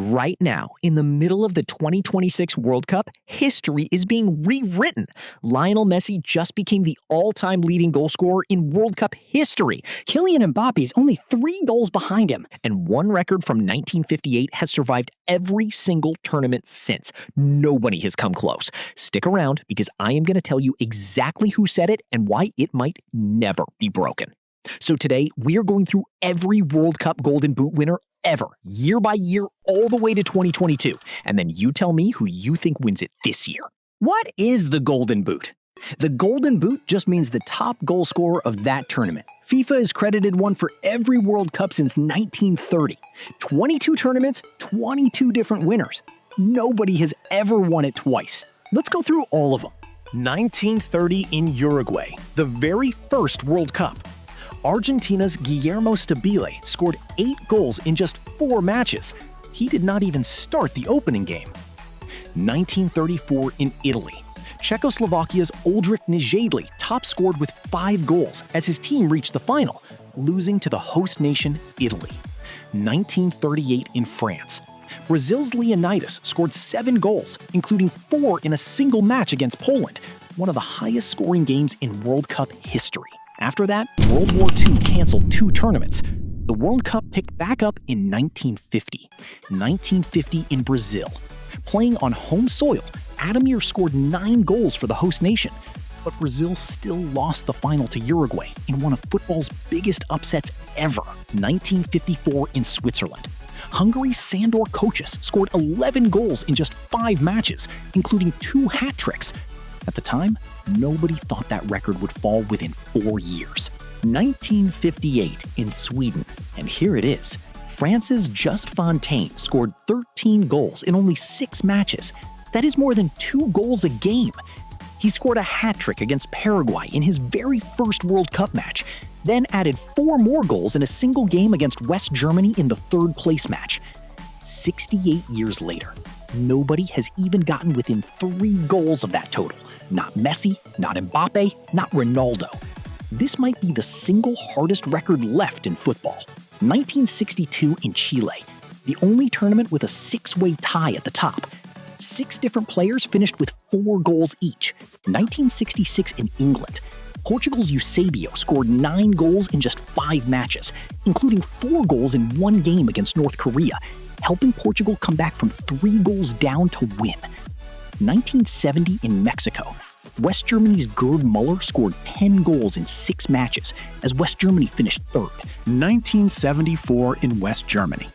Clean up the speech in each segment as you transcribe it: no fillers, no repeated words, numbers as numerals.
Right now, in the middle of the 2026 World Cup, history is being rewritten. Lionel Messi just became the all-time leading goal scorer in World Cup history. Kylian Mbappe's only 3 goals behind him. And one record from 1958 has survived every single tournament since. Nobody has come close. Stick around because I am going to tell you exactly who said it and why it might never be broken. So today, we are going through every World Cup Golden Boot winner ever, year by year, all the way to 2022. And then you tell me who you think wins it this year. What is the Golden Boot? The Golden Boot just means the top goal scorer of that tournament. FIFA has credited one for every World Cup since 1930. 22 tournaments, 22 different winners. Nobody has ever won it twice. Let's go through all of them. 1930 in Uruguay, the very first World Cup. Argentina's Guillermo Stabile scored 8 goals in just 4 matches. He did not even start the opening game. 1934 in Italy. Czechoslovakia's Oldrich Nejedly top-scored with 5 goals as his team reached the final, losing to the host nation, Italy. 1938 in France. Brazil's Leonidas scored 7 goals, including 4 in a single match against Poland, one of the highest-scoring games in World Cup history. After that, World War II canceled 2 tournaments. The World Cup picked back up in 1950. 1950 in Brazil. Playing on home soil, Ademir scored 9 goals for the host nation. But Brazil still lost the final to Uruguay in one of football's biggest upsets ever. 1954 in Switzerland. Hungary's Sandor Kocsis scored 11 goals in just 5 matches, including 2 hat tricks. At the time, nobody thought that record would fall within 4 years. 1958 in Sweden, and here it is. France's Just Fontaine scored 13 goals in only 6 matches. That is more than 2 goals a game. He scored a hat trick against Paraguay in his very first World Cup match, then added 4 more goals in a single game against West Germany in the 3rd place match. 68 years later, nobody has even gotten within 3 goals of that total. Not Messi, not Mbappe, not Ronaldo. This might be the single hardest record left in football. 1962 in Chile, the only tournament with a 6-way tie at the top. 6 different players finished with 4 goals each. 1966 in England, Portugal's Eusebio scored 9 goals in just 5 matches, including 4 goals in 1 game against North Korea, helping Portugal come back from 3 goals down to win. 1970 in Mexico. West Germany's Gerd Muller scored 10 goals in 6 matches as West Germany finished 3rd. 1974 in West Germany.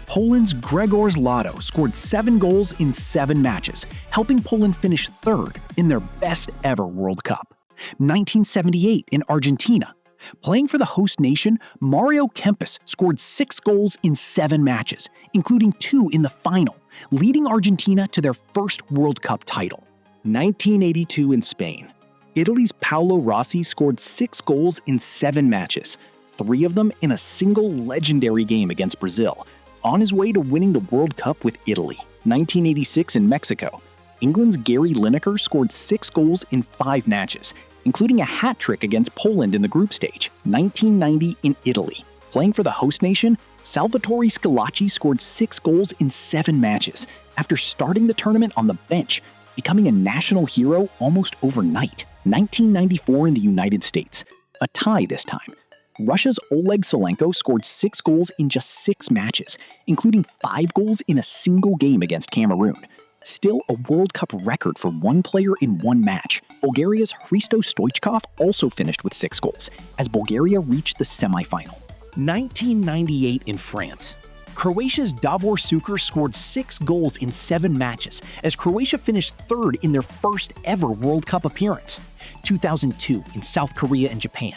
Poland's Grzegorz Lotto scored 7 goals in 7 matches, helping Poland finish 3rd in their best ever World Cup. 1978 in Argentina. Playing for the host nation, Mario Kempes scored 6 goals in 7 matches, including 2 in the final, leading Argentina to their first World Cup title. 1982 in Spain. Italy's Paolo Rossi scored 6 goals in 7 matches, 3 of them in a single legendary game against Brazil, on his way to winning the World Cup with Italy. 1986 in Mexico. England's Gary Lineker scored 6 goals in 5 matches, including a hat trick against Poland in the group stage. 1990 in Italy. Playing for the host nation, Salvatore Schillaci scored 6 goals in 7 matches after starting the tournament on the bench, becoming a national hero almost overnight. 1994 in the United States. A tie this time. Russia's Oleg Salenko scored 6 goals in just 6 matches, including 5 goals in a single game against Cameroon. Still a World Cup record for one player in one match. Bulgaria's Hristo Stoichkov also finished with 6 goals, as Bulgaria reached the semifinal. 1998 in France. Croatia's Davor Suker scored 6 goals in 7 matches, as Croatia finished 3rd in their first ever World Cup appearance. 2002 in South Korea and Japan.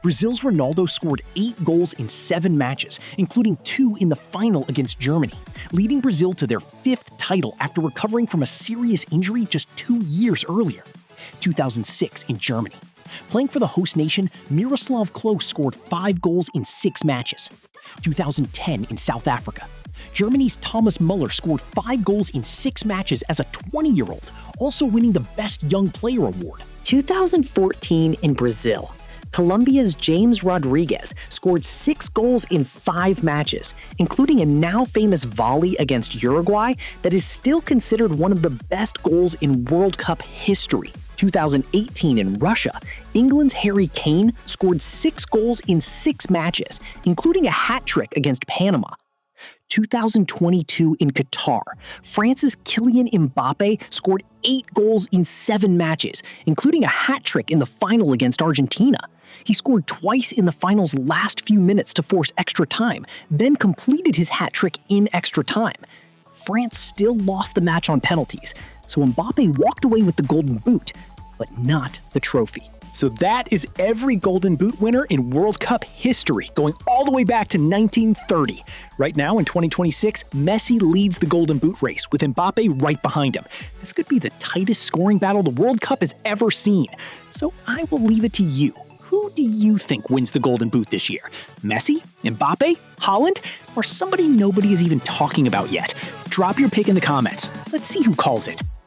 Brazil's Ronaldo scored 8 goals in 7 matches, including 2 in the final against Germany, leading Brazil to their 5th title after recovering from a serious injury just 2 years earlier. 2006 in Germany. Playing for the host nation, Miroslav Klose scored 5 goals in 6 matches. 2010 in South Africa. Germany's Thomas Muller scored 5 goals in 6 matches as a 20-year-old, also winning the Best Young Player award. 2014 in Brazil. Colombia's James Rodriguez scored 6 goals in 5 matches, including a now famous volley against Uruguay that is still considered one of the best goals in World Cup history. 2018 in Russia, England's Harry Kane scored 6 goals in 6 matches, including a hat trick against Panama. 2022 in Qatar, France's Kylian Mbappe scored 8 goals in 7 matches, including a hat trick in the final against Argentina. He scored twice in the final's last few minutes to force extra time, then completed his hat trick in extra time. France still lost the match on penalties, so Mbappe walked away with the Golden Boot, but not the trophy. So that is every Golden Boot winner in World Cup history, going all the way back to 1930. Right now, in 2026, Messi leads the Golden Boot race, with Mbappe right behind him. This could be the tightest scoring battle the World Cup has ever seen. So I will leave it to you. Who do you think wins the Golden Boot this year? Messi? Mbappe? Haaland? Or somebody nobody is even talking about yet? Drop your pick in the comments. Let's see who calls it.